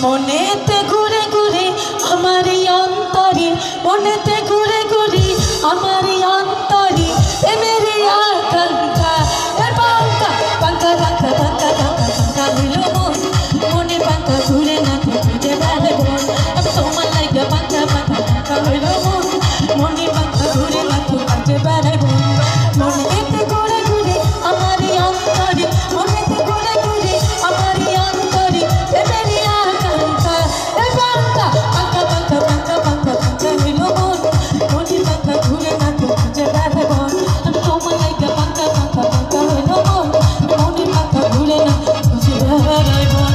মনেতে ঘুরে ঘুরে আমার অন্তরে, মনেতে ঘুরে ঘুরে আমার অন্তরে প্রেমের আকাঙ্ক্ষা। পাঙ্কা পাঙ্কা পাঙ্কা পাঙ্কা পাঙ্কা পাঙ্কা হইল মন, মনে পাঙ্কা ঘুরে না খুঁজে বেড়াই মন। তোমার লাইগা পাঙ্কা পাঙ্কা পাঙ্কা হইল মন, মনে পাঙ্কা ঘুরে না খুঁজে বেড়াই মন। মনেতে ঘুরে ঘুরে আমার অন্তরে, মনেতে ঘুরে ঘুরে আমার অন্তরে প্রেমের আকাঙ্ক্ষা। পাঙ্কা পাঙ্কা পাঙ্কা পাঙ্কা পাঙ্কা পাঙ্কা হইল মন, মনে পাঙ্কা ঘুরে না খুঁজে বেড়াই মন। তোমার লাইগা পাঙ্কা পাঙ্কা পাঙ্কা হইল মন, মনে পাঙ্কা ঘুরে না খুঁজে বেড়াই মন।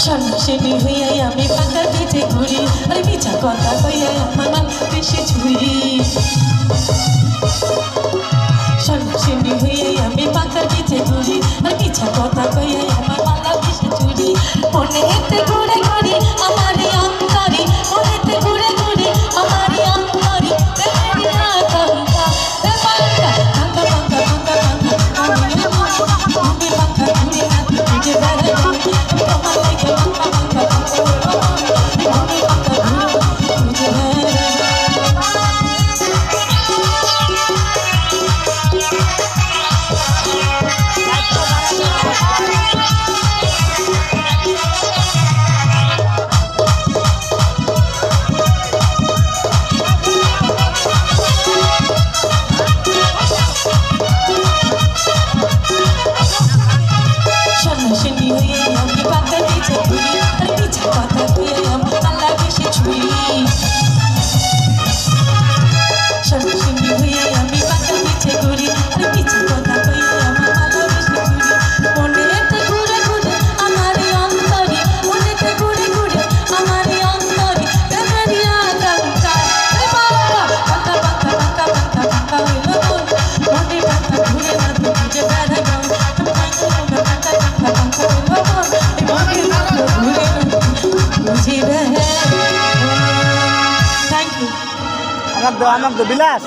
সন্ন্যাসিনী হইয়াই আমি পাকার পিঠে ঘুরি, আর মিছা কথা কইয়াই আমার মান বেশি ঝুরি। সন্ন্যাসিনী হইয়াই আমি পাকার পিঠে ঘুরি, আর মিছা কথা কইয়াই আমার মালা বেশি ঝুরি। মনেতে ঘুরে ঘুরে আমার অন্তরে, মনেতে ঘুরে ঘুরে আমার অন্তরে প্রেমের আকাঙ্ক্ষা। পাঙ্কা পাঙ্কা পাঙ্কা পাঙ্কা পাঙ্কা পাঙ্কা মনে পাঙ্কা ঘুরে না খুঁজে বেড়াই মন। তোমার লাইগা পাঙ্কা পাঙ্কা পাঙ্কা মনে পাঙ্কা ঘুরে না খুঁজে বেড়াই সন্ন্যাসিনী হয়ে আমি পাকার পিঠে ঘুরি, আর মিছা কথা কইয়ে আমার মালা বেশি ঝুরি। সন্ন্যাসিনী হয়ে আমি পাকার পিঠে ঘুরি, আর মিছা কথা কইয়ে আমার মালা বেশি ঝুরি। মনেতে ঘুরে ঘুরে আমার অন্তরে, মনেতে ঘুরে ঘুরে আমার অন্তরে প্রেমের আকাঙ্ক্ষা। পাঙ্কা পাঙ্কা পাঙ্কা পাঙ্কা পাঙ্কা পাঙ্কা হইল মন, মনে পাঙ্কা ঘুরে না খুঁজে বেড়াই মন। anak do Vilas